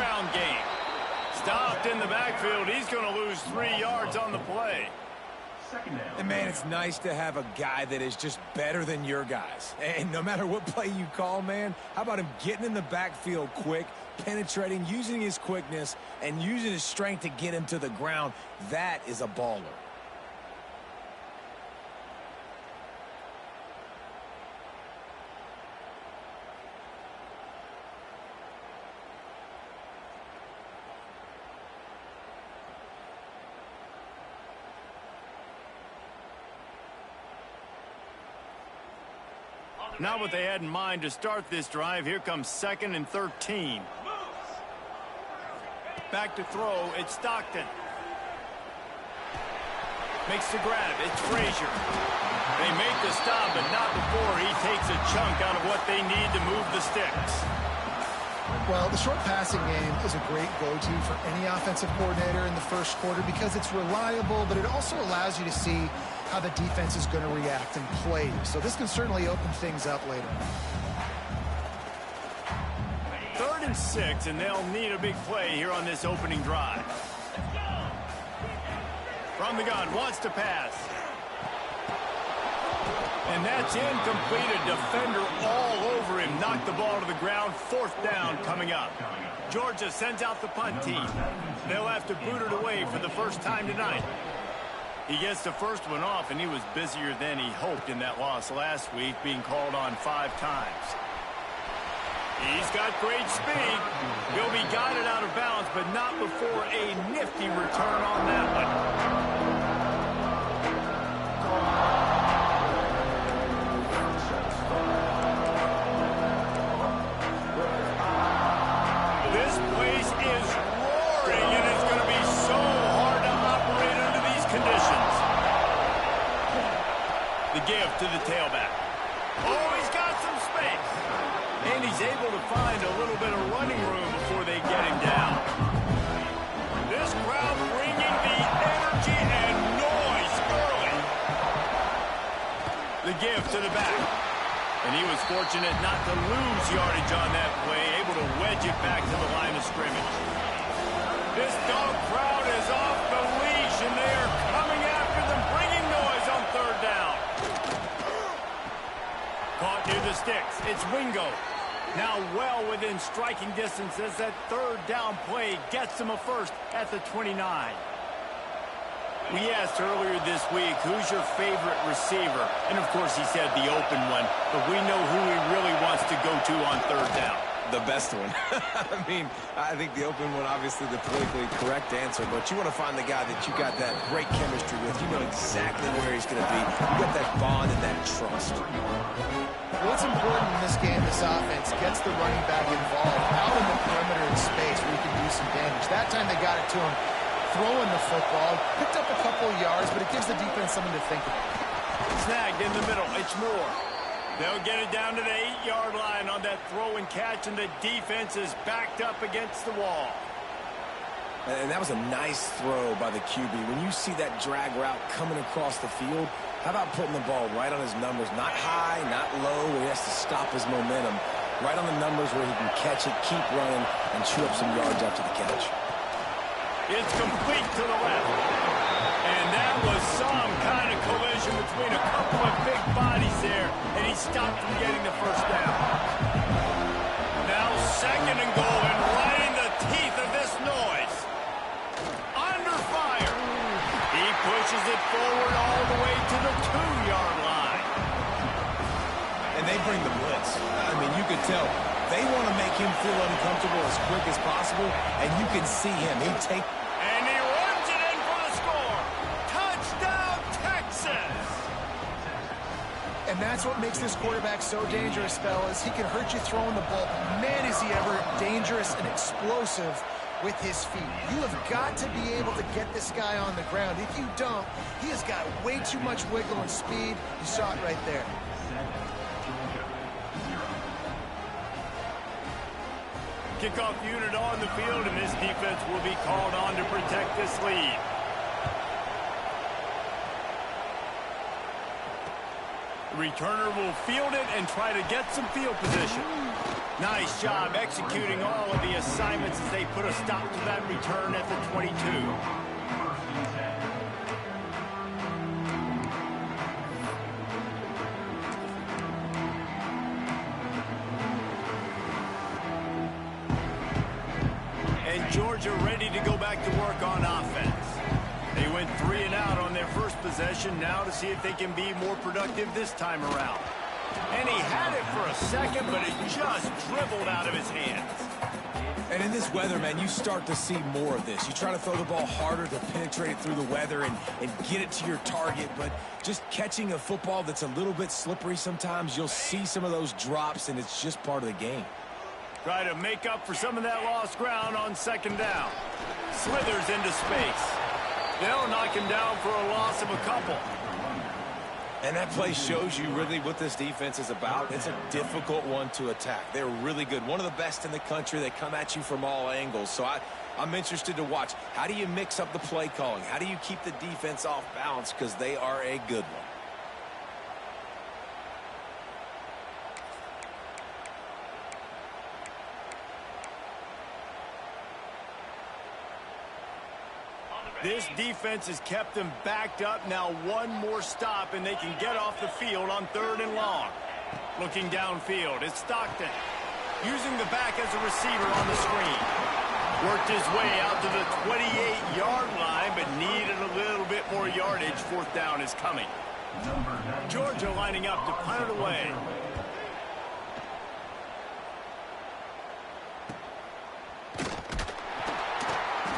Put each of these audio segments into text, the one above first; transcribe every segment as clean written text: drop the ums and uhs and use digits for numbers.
ground game. Stopped in the backfield. He's going to lose 3 yards on the play. And, man, it's nice to have a guy that is just better than your guys. And no matter what play you call, man, how about him getting in the backfield quick, penetrating, using his quickness, and using his strength to get him to the ground? That is a baller. Not what they had in mind to start this drive. Here comes 2nd and 13. Back to throw. It's Stockton. Makes the grab. It's Frazier. They make the stop, but not before he takes a chunk out of what they need to move the sticks. Well, the short passing game is a great go-to for any offensive coordinator in the first quarter because it's reliable, but it also allows you to see how the defense is going to react and play. So this can certainly open things up later. 3rd and 6, and they'll need a big play here on this opening drive. From the gun, wants to pass. And that's incomplete. A defender all over him. Knocked the ball to the ground. 4th down coming up. Georgia sends out the punt team. They'll have to boot it away for the first time tonight. He gets the first one off, and he was busier than he hoped in that loss last week, being called on 5 times. He's got great speed. He'll be guided out of bounds, but not before a nifty return on that one. This place is roaring, and it's going to be so hard to operate under these conditions. The give to the tailback. Oh, he's got some space. And he's able to find a little bit of running room before they get him down. This crowd bringing the energy and noise early. The give to the back. And he was fortunate not to lose yardage on that play, able to wedge it back to the line of scrimmage. This dog crowd is off the leash, and they are coming after them, bringing noise on 3rd down. Caught near the sticks. It's Wingo. Now well within striking distance as that 3rd down play gets him a first at the 29. We asked earlier this week, who's your favorite receiver? And, of course, he said the open one, but we know who he really wants to go to on 3rd down. The best one. I mean, I think the open one, obviously the politically correct answer, but you want to find the guy that you got that great chemistry with. You know exactly where he's going to be. You got that bond and that trust. What's important in this game, this offense, gets the running back involved out in the perimeter in space where he can do some damage. That time they got it to him throwing the football. Picked up a couple of yards, but it gives the defense something to think about. Snagged in the middle. It's Moore. They'll get it down to the 8-yard line on that throw and catch, and the defense is backed up against the wall. And that was a nice throw by the QB. When you see that drag route coming across the field, how about putting the ball right on his numbers? Not high, not low, where he has to stop his momentum. Right on the numbers where he can catch it, keep running, and chew up some yards after the catch. It's complete to the left. And that was some kind of collision between a couple of big bodies there, and he stopped from getting the first down. Now 2nd and goal, and right in the teeth of this noise. Under fire. He pushes it forward all the way to the 2-yard line. And they bring the blitz. I mean, you could tell. They want to make him feel uncomfortable as quick as possible, and you can see him. And he runs it in for the score. Touchdown, Texas! And that's what makes this quarterback so dangerous, fellas. He can hurt you throwing the ball. Man, is he ever dangerous and explosive with his feet. You have got to be able to get this guy on the ground. If you don't, he has got way too much wiggle and speed. You saw it right there. Kickoff unit on the field, and this defense will be called on to protect this lead. The returner will field it and try to get some field position. Nice job executing all of the assignments as they put a stop to that return at the 22. And Georgia ready to go back to work on offense. They went 3 and out on their first possession, now to see if they can be more productive this time around. And he had it for a second, but it just dribbled out of his hands. And in this weather, man, you start to see more of this. You try to throw the ball harder to penetrate it through the weather and get it to your target, but just catching a football that's a little bit slippery sometimes, you'll see some of those drops, and it's just part of the game. Try to make up for some of that lost ground on second down. Slithers into space. They'll knock him down for a loss of a couple. And that play shows you really what this defense is about. It's a difficult one to attack. They're really good. One of the best in the country. They come at you from all angles. So I'm interested to watch. How do you mix up the play calling? How do you keep the defense off balance? Because they are a good one. This defense has kept them backed up. Now one more stop, and they can get off the field on 3rd and long. Looking downfield, it's Stockton. Using the back as a receiver on the screen. Worked his way out to the 28-yard line, but needed a little bit more yardage. 4th down is coming. Georgia lining up to punt it away.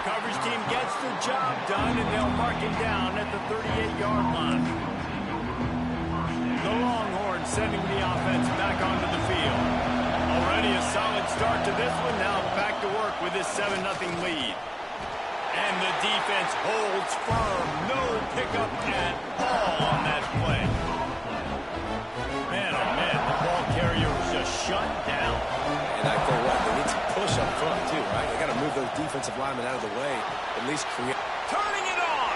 Coverage team gets the job done, and they'll mark him down at the 38-yard line. The Longhorns sending the offense back onto the field. Already a solid start to this one. Now back to work with this 7-0 lead. And the defense holds firm. No pickup at all on that play. Man, oh man, the ball carrier was just shut down. And I tell you what, they need to push up front too, right? They got to move those defensive linemen out of the way. At least create. Turning it on.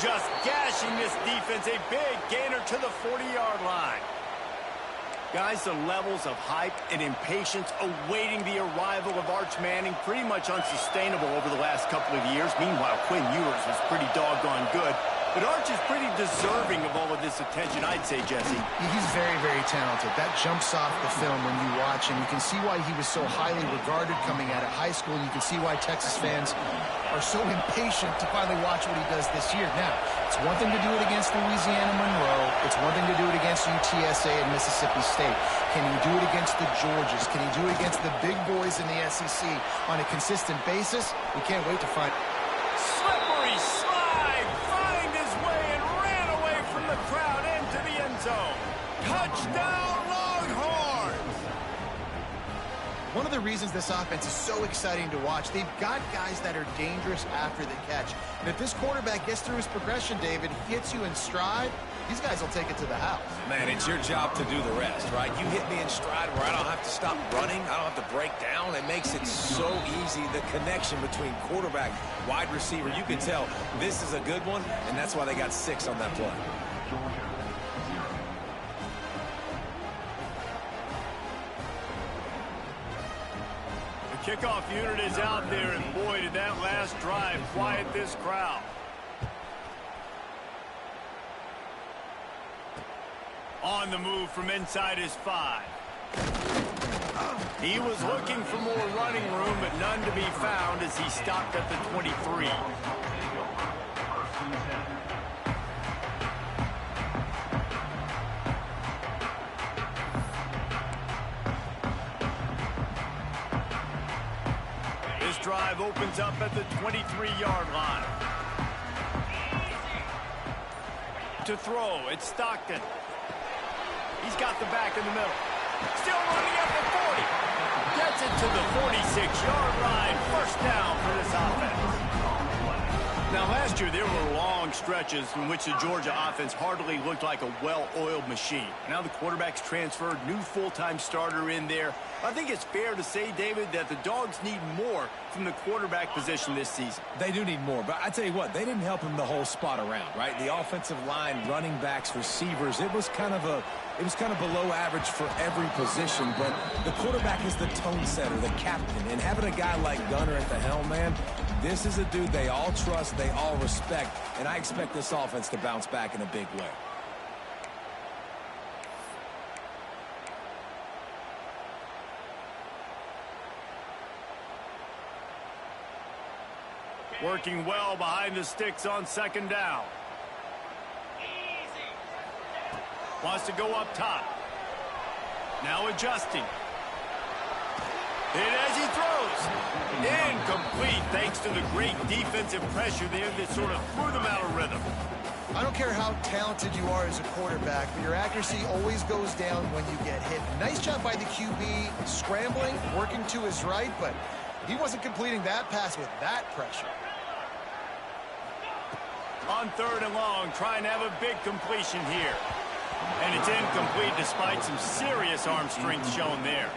Just gashing this defense. A big gainer to the 40-yard line. Guys, the levels of hype and impatience awaiting the arrival of Arch Manning pretty much unsustainable over the last couple of years. Meanwhile, Quinn Ewers was pretty doggone good. But Arch is pretty deserving of all of this attention, I'd say, Jesse. He's very, very talented. That jumps off the film when you watch him. You can see why he was so highly regarded coming out of high school. You can see why Texas fans are so impatient to finally watch what he does this year. Now, it's one thing to do it against Louisiana Monroe. It's one thing to do it against UTSA and Mississippi State. Can he do it against the Georgias? Can he do it against the big boys in the SEC on a consistent basis? We can't wait to find. Slippery slide, find his way and ran away from the crowd into the end zone. Touchdown, Longhorns! One of the reasons this offense is so exciting to watch, they've got guys that are dangerous after the catch. And if this quarterback gets through his progression, David, hits you in stride, these guys will take it to the house. Man, it's your job to do the rest, right? You hit me in stride where I don't have to stop running. I don't have to break down. It makes it so easy, the connection between quarterback, wide receiver. You can tell this is a good one, and that's why they got 6 on that play. The kickoff unit is out there, and boy, did that last drive quiet this crowd. On the move from inside his 5. He was looking for more running room, but none to be found as he stopped at the 23. This drive opens up at the 23-yard line. To throw, it's Stockton. He's got the back in the middle. Still running up the 40. Gets it to the 46-yard line. First down for this offense. Now, last year, there were long stretches in which the Georgia offense hardly looked like a well-oiled machine. Now the quarterback's transferred, new full-time starter in there. I think it's fair to say, David, that the Dogs need more from the quarterback position this season. They do need more, but I tell you what, they didn't help him the whole spot around, right? The offensive line, running backs, receivers, it was kind of below average for every position, but the quarterback is the tone setter, the captain, and having a guy like Gunner at the helm, man, this is a dude they all trust, they all respect, and I expect this offense to bounce back in a big way. Working well behind the sticks on second down. Wants to go up top. Now adjusting. And as he throws, incomplete thanks to the great defensive pressure there that sort of threw them out of rhythm. I don't care how talented you are as a quarterback, but your accuracy always goes down when you get hit. Nice job by the QB scrambling, working to his right, but he wasn't completing that pass with that pressure. On third and long, trying to have a big completion here. And it's incomplete despite some serious arm strength shown there.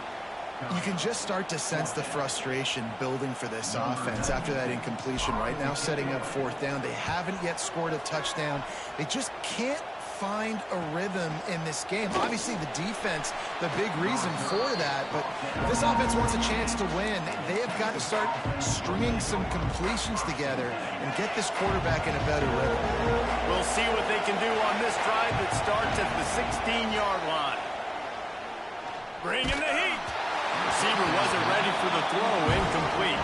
You can just start to sense the frustration building for this offense after that incompletion. Right now, setting up fourth down. They haven't yet scored a touchdown. They just can't find a rhythm in this game. Obviously, the defense, the big reason for that, but this offense wants a chance to win. They have got to start stringing some completions together and get this quarterback in a better rhythm. We'll see what they can do on this drive that starts at the 16-yard line. Bringing the heat. Receiver wasn't ready for the throw, incomplete.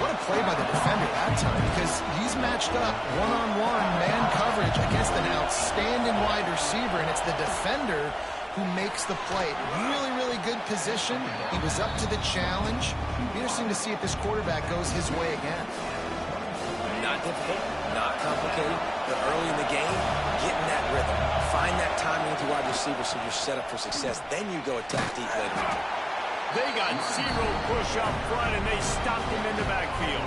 What a play by the defender that time, because he's matched up one-on-one man coverage against an outstanding wide receiver, and it's the defender who makes the play. Really, really good position. He was up to the challenge. Be interesting to see if this quarterback goes his way again. Not difficult, not complicated, but early in the game, get in that rhythm. Find that timing with your wide receiver so you're set up for success. Then you go attack deep later. They got zero push up front, and they stopped him in the backfield.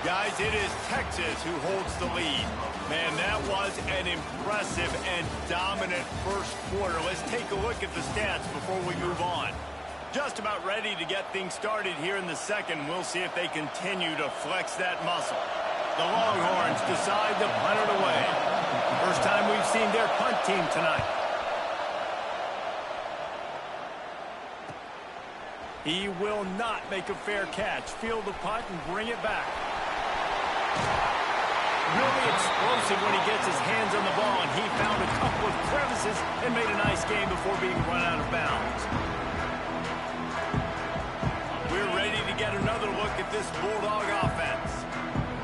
Guys, it is Texas who holds the lead. Man, that was an impressive and dominant first quarter. Let's take a look at the stats before we move on. Just about ready to get things started here in the second. We'll see if they continue to flex that muscle. The Longhorns decide to punt it away. First time we've seen their punt team tonight. He will not make a fair catch. Field the punt and bring it back. Really explosive when he gets his hands on the ball, and he found a couple of crevices and made a nice game before being run out of bounds. We're ready to get another look at this Bulldog offense.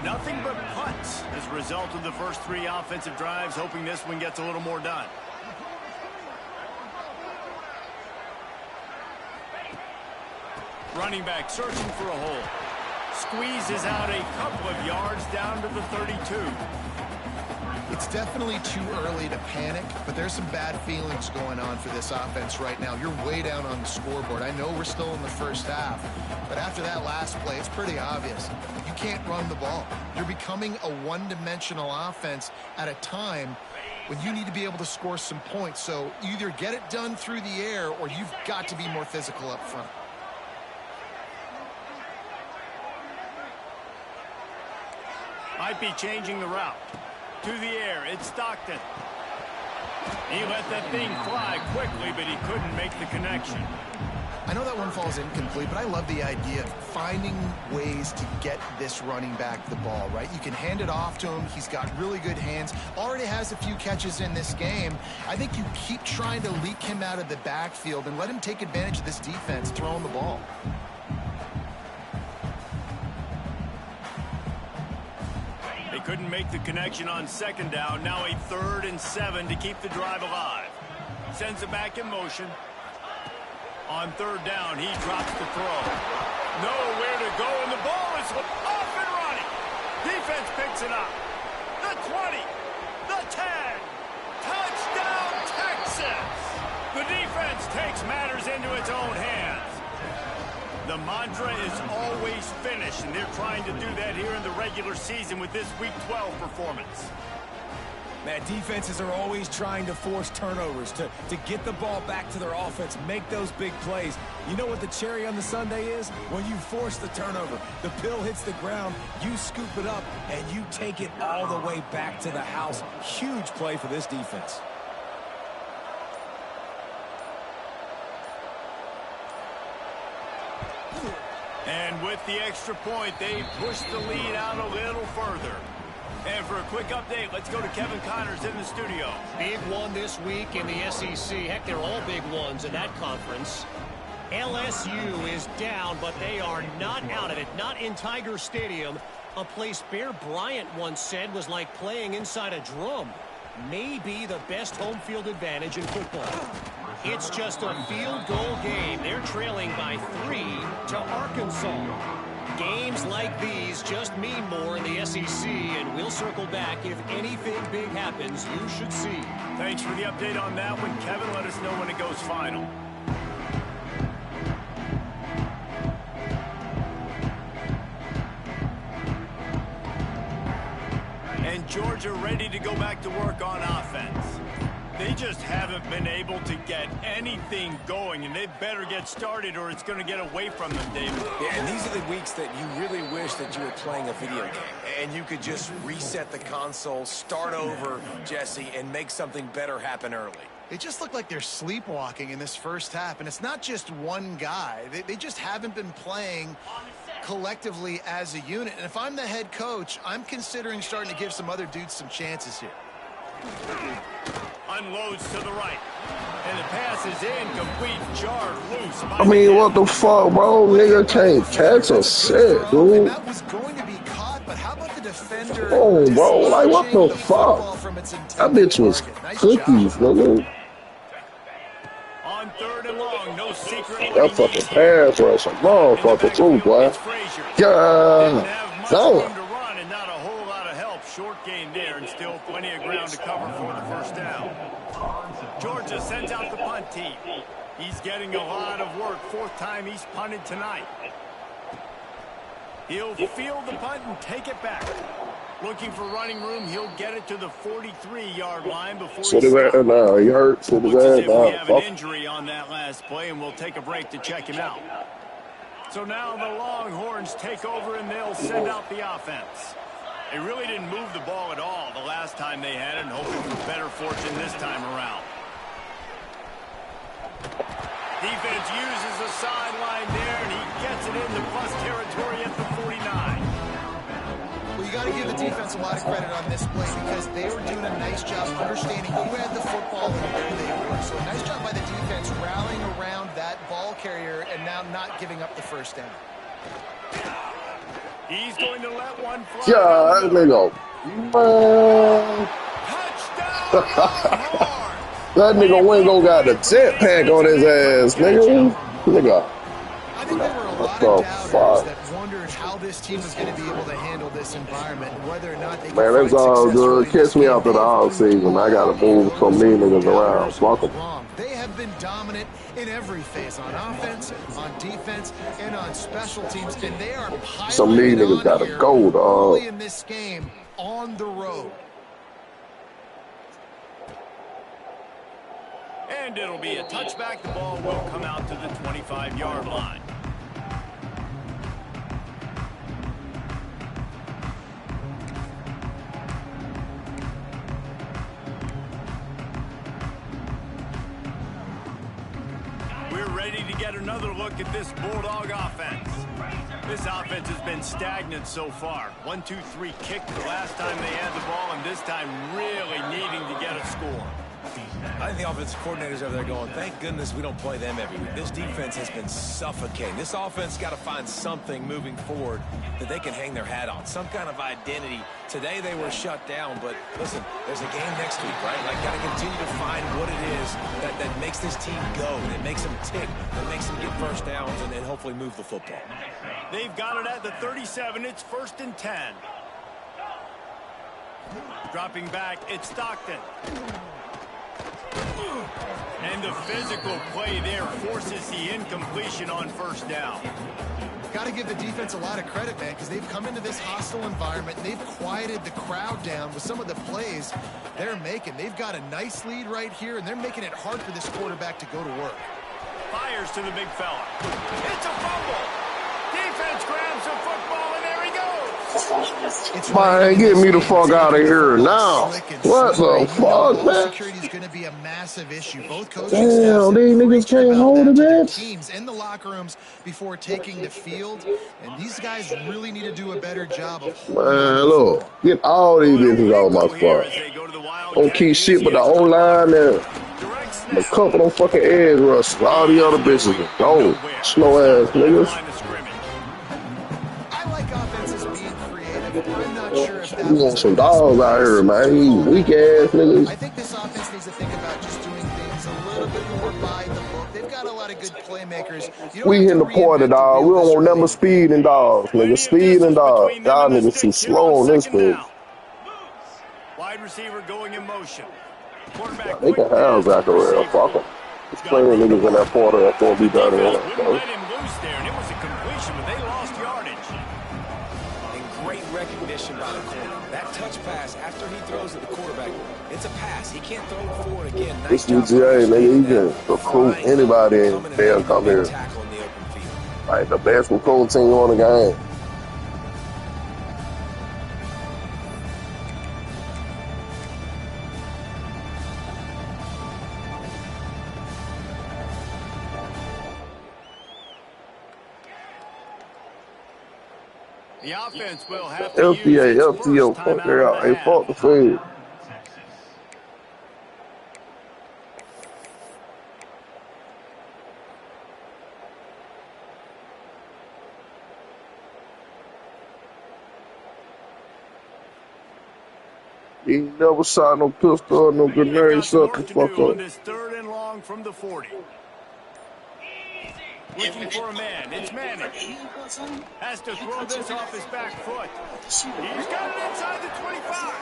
Nothing but punts as a result of the first three offensive drives, hoping this one gets a little more done. Running back searching for a hole. Squeezes out a couple of yards down to the 32. It's definitely too early to panic, but there's some bad feelings going on for this offense right now. You're way down on the scoreboard. I know we're still in the first half, but after that last play, it's pretty obvious. You can't run the ball. You're becoming a one-dimensional offense at a time when you need to be able to score some points. So you either get it done through the air or you've got to be more physical up front. Might be changing the route. To the air, it's Stockton. He let that thing fly quickly, but he couldn't make the connection. I know that one falls incomplete, but I love the idea of finding ways to get this running back the ball, right? You can hand it off to him. He's got really good hands. Already has a few catches in this game. I think you keep trying to leak him out of the backfield and let him take advantage of this defense throwing the ball. Couldn't make the connection on second down. Now a 3rd and 7 to keep the drive alive. Sends it back in motion. On 3rd down, he drops the throw. Nowhere to go, and the ball is off and running. Defense picks it up. The 20, the 10. Touchdown, Texas. The takes matters into its own hands. The mantra is always finish, and they're trying to do that here in the regular season with this Week 12 performance. Man, defenses are always trying to force turnovers, to get the ball back to their offense, make those big plays. You know what the cherry on the sundae is? When you force the turnover, the pill hits the ground, you scoop it up, and you take it all the way back to the house. Huge play for this defense. And with the extra point, they push the lead out a little further. And for a quick update, let's go to Kevin Connors in the studio. Big one this week in the SEC. Heck, they're all big ones in that conference. LSU is down, but they are not out of it. Not in Tiger Stadium, a place Bear Bryant once said was like playing inside a drum. Maybe the best home field advantage in football. It's just a field goal game. They're trailing by 3 to Arkansas. Games like these just mean more in the SEC, and we'll circle back if anything big happens. You should see. Thanks for the update on that one, Kevin. Let us know when it goes final. And Georgia ready to go back to work on offense. They just haven't been able to get anything going, and they better get started or it's going to get away from them, David. Yeah, and these are the weeks that you really wish that you were playing a video game and you could just reset the console, start over, Jesse, and make something better happen early. They just look like they're sleepwalking in this first half, and it's not just one guy. They just haven't been playing collectively as a unit. And if I'm the head coach, I'm considering starting to give some other dudes some chances here. Unloads to the right. And the pass is incomplete, jarred loose. I mean, what the fuck, bro? Nigga can't catch a shit, dude. That was going to be caught, but how about the defender? Oh, bro, like, what the fuck? That bitch was cookies, nigga. On 3rd and long, no secret. That fucking pass rush, a motherfucker, too, boy. God damn. Short game there and still plenty of ground to cover for the first down. Georgia sends out the punt team. He's getting a lot of work. 4th time he's punted tonight. He'll field the punt and take it back. Looking for running room. He'll get it to the 43-yard line before he now. He hurt. So looks as if we have an injury on that last play, and we'll take a break to check him out. So now the Longhorns take over, and they'll send out the offense. They really didn't move the ball at all the last time they had it, and hoping for better fortune this time around. Defense uses the sideline there, and he gets it into plus territory at the 49. Well, you got to give the defense a lot of credit on this play because they were doing a nice job understanding who had the football and where they were. So a nice job by the defense rallying around that ball carrier and now not giving up the first down. He's going to let one fly. Yeah, that nigga. That nigga Wingo got the jetpack on his ass, nigga. Nigga. I think there were a lot of doubters that wondered how this team was going to be able to handle this environment and whether or not they could Man, it's all good. Catch me after the off season. I got to move some mean niggas around. Fuck them. They have been dominant in every phase, on offense, on defense, and on special teams, and they are piling some mean niggas got to go, dog. In this game on the road. And it'll be a touchback. The ball will come out to the 25-yard line. We're ready to get another look at this Bulldog offense. This offense has been stagnant so far. 1-2-3 kick the last time they had the ball, and this time really needing to get a score. I think the offensive coordinators over there going, thank goodness we don't play them every week. This defense has been suffocating. This offense got to find something moving forward that they can hang their hat on, some kind of identity. Today they were shut down, but listen, there's a game next week, right? Like, got to continue to find what it is that makes this team go, that makes them tick, that makes them get first downs, and hopefully move the football. They've got it at the 37. It's 1st and 10. Dropping back, it's Stockton. And the physical play there forces the incompletion on first down. Got to give the defense a lot of credit, man, because they've come into this hostile environment. And they've quieted the crowd down with some of the plays they're making. They've got a nice lead right here, and they're making it hard for this quarterback to go to work. Fires to the big fella. It's a fumble. Defense grabs the football, and there he goes. Man, get me the fuck out of here now. What the fuck, man? Security is going to be a massive issue. Both coaches damn, these niggas can't hold it, man. Teams in the locker rooms before taking the field, and these guys really need to do a better job of. Man, look, get all these bitches out of my spot. Don't keep shit but the O-line and a couple of fucking edge rushers. All the other bitches are gone. Slow ass niggas. We want some dogs out here, man. These weak ass niggas. I think this offense needs to think about just doing things a little bit more by the book. They've got a lot of good playmakers. We hitting the point of dog. We don't want number speed and dogs, nigga. Speed and dogs. Y'all niggas too slow on this field. Wide receiver going in motion. They can have Zachariah. Fuck them. Just playing niggas in that quarter. That's gonna be better. Let him loose there, and it was a completion, but they lost yardage. And great recognition by the corner. That touch pass after he throws at the quarterback, it's a pass. He can't throw it forward again. This UGA, nigga, he can recruit anybody and they'll come here. Like the best recruiting team on the game. The offense will have to FTA, fuck her out. Hey, fuck the field. He never shot no pistol or no grenade. Shut the fuck up. This third and long from the 40. Looking for a man. It's Manning. Has to throw this off his back foot. He's got it inside the 25.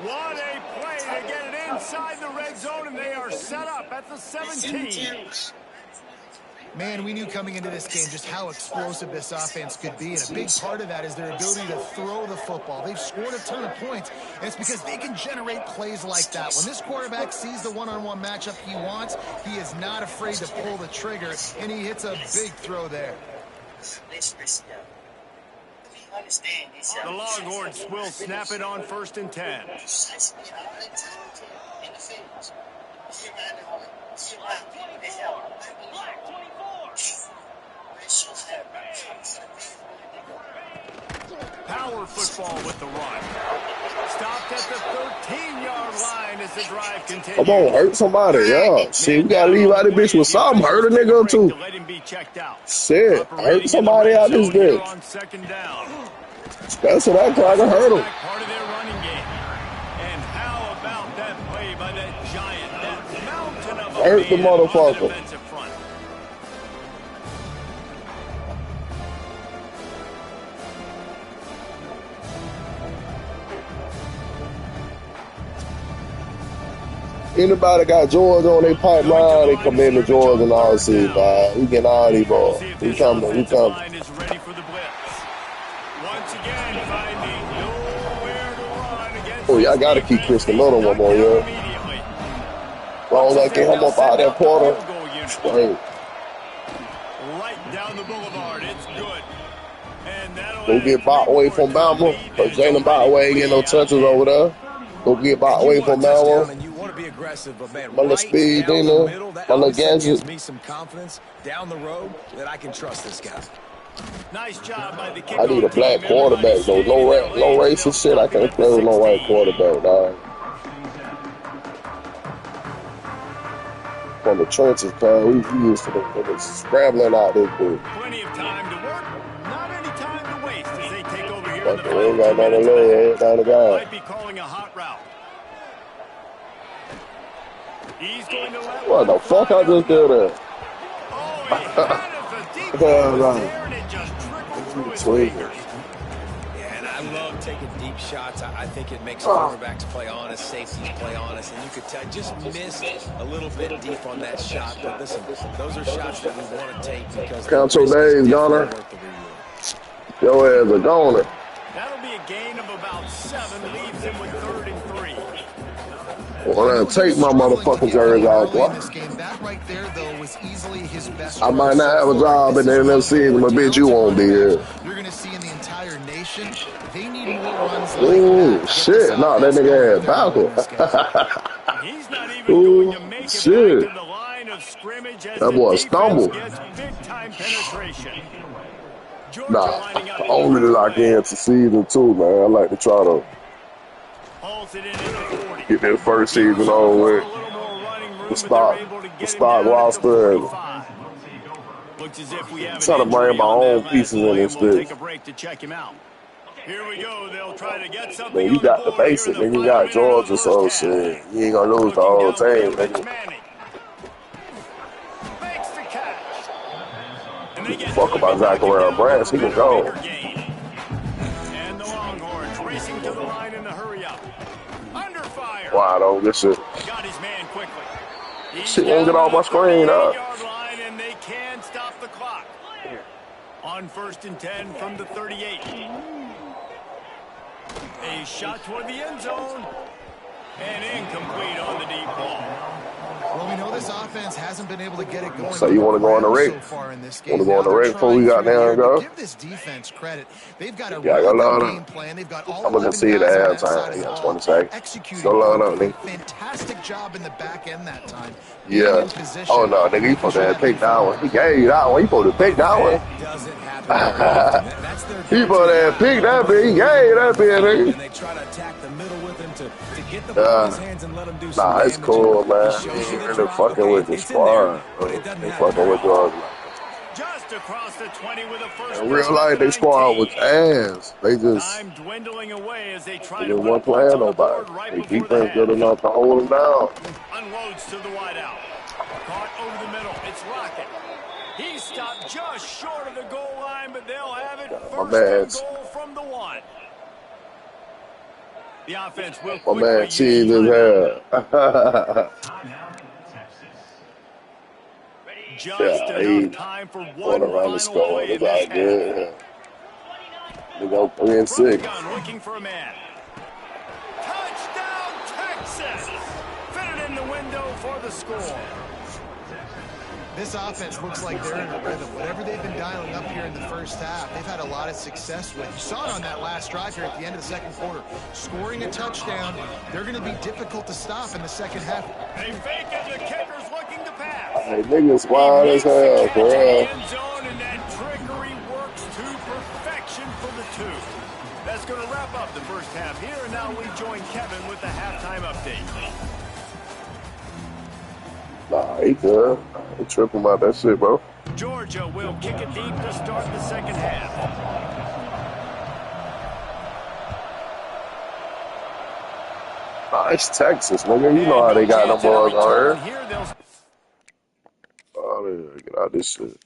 What a play to get it inside the red zone, and they are set up at the 17. Man, we knew coming into this game just how explosive this offense could be, and a big part of that is their ability to throw the football. They've scored a ton of points, and it's because they can generate plays like that. When this quarterback sees the one-on-one matchup he wants, he is not afraid to pull the trigger, and he hits a big throw there. The Longhorns will snap it on 1st and 10. Power football with the run. Stopped at the 13-yard line as the drive continues. Come on, hurt somebody, yeah. See, we gotta leave out this bitch with something. Hurt a nigga or two. Shit, hurt somebody out this bitch. That's what I tried to hurt him. Part of their running game. And how about that play by that giant, that mountain of a hurt the motherfucker. Anybody got Georgia on their pipeline, they come into Georgia and all see, man. We getting all these balls. We coming, we coming. Oh, yeah, I got to keep Christian Little one more, yo. As long as I get him up out of that quarter, straight. Right down the boulevard, it's good. Go get Botway from Bama. But Jalen Botway ain't getting no touches over there. Go get Botway from Bama. My little speed, you know, my little gadget. Gives me some confidence down the road that I can trust this guy. Nice job by the I need a black quarterback, though. No racist shit. I can't play with no white quarterback, dog. From the trenches, man. We used to the scrambling out this dude. Plenty of time to work. Not any time to waste as they take over here. But we ain't got nothing to lose. Down the guy. Might be calling a hot route. He's going to let what the fuck I just did there? Oh, he had it. The deep there, and it just trickled through his fingers. Yeah, and I love love taking deep shots. I think it makes quarterbacks play honest, safeties play honest, and you could tell just missed a little bit deep on that shot. But listen, those are shots that we want to take because count your days, Gunner. Your ass a goner. That'll be a gain of about 7, leaves him with 3rd and 3. Well, take my motherfucking jersey off, boy. I might not have a job in the NFC, but bitch, you won't be here. You're going to see in the entire nation, they need more runs like ooh, shit. No, that nigga had backwards. He's not even going to make it back to the line of scrimmage as that boy stumbled. Big-time penetration. Nah, only to lock into season 2, man. I like to try to get that first season on with the stock roster and try to bring my own pieces in this thing. Here we go. They'll try to get something. Man, you got the basic, then you got Georgia, so shit. You ain't gonna lose the whole team, nigga. Fuck about Zachariah Branch, he can go. And the Longhorns racing to the line in the hurry up. Under fire. Wide open, this shit. Got his man quickly. Shit won't get off my screen, huh? Line and they can stop the clock. On 1st and 10 from the 38. A shot toward the end zone. And incomplete on the deep ball. Well, we know this offense hasn't been able to get it going. So you want to go on the rake? So far in this game. Want to go on the rake before we got down and go? Give this defense credit. They've got a game plan. They've got all I'm gonna see it at halftime. He got 20 seconds. So line up, nigga. Fantastic job in the back end that time. Yeah. Oh no, nigga, you supposed to have picked that one. He gave you that one. You supposed to pick that one. He supposed to have picked that bitch. He gave that bitch, nigga. And they try to attack the middle with him to get the ball in his hands and let him do some nah, it's cool, man. He really fucking with the squad. They fucking with the just across the 20 with a first. in real life, they squad was ass. They just time dwindling away as they try they to didn't want to play nobody. They defense good enough to hold them down. Unloads to the wideout. Caught over the middle. It's Rocket. He stopped just short of the goal line, but they'll have it. First goal from the 1. The offense will my man cheese his hair. Just enough time for one around the score. It's all good. They go 3 and 6. Looking for a man. Touchdown, Texas! Fitted in the window for the score. This offense looks like they're in a rhythm. Whatever they've been dialing up here in the first half, they've had a lot of success with. You saw it on that last drive here at the end of the second quarter. Scoring a touchdown, they're going to be difficult to stop in the second half. They fake it, the kicker's looking to pass. Hey, niggas wild as hell, bro. End zone, and that trickery works to perfection for the 2. That's going to wrap up the first half here, and now we join Kevin with the halftime update. Nah, he good. He tripping about that shit, bro. Georgia will kick it deep to start the second half. Nah, it's Texas, nigga. You know how they got them boys on here. Oh, get out this shit.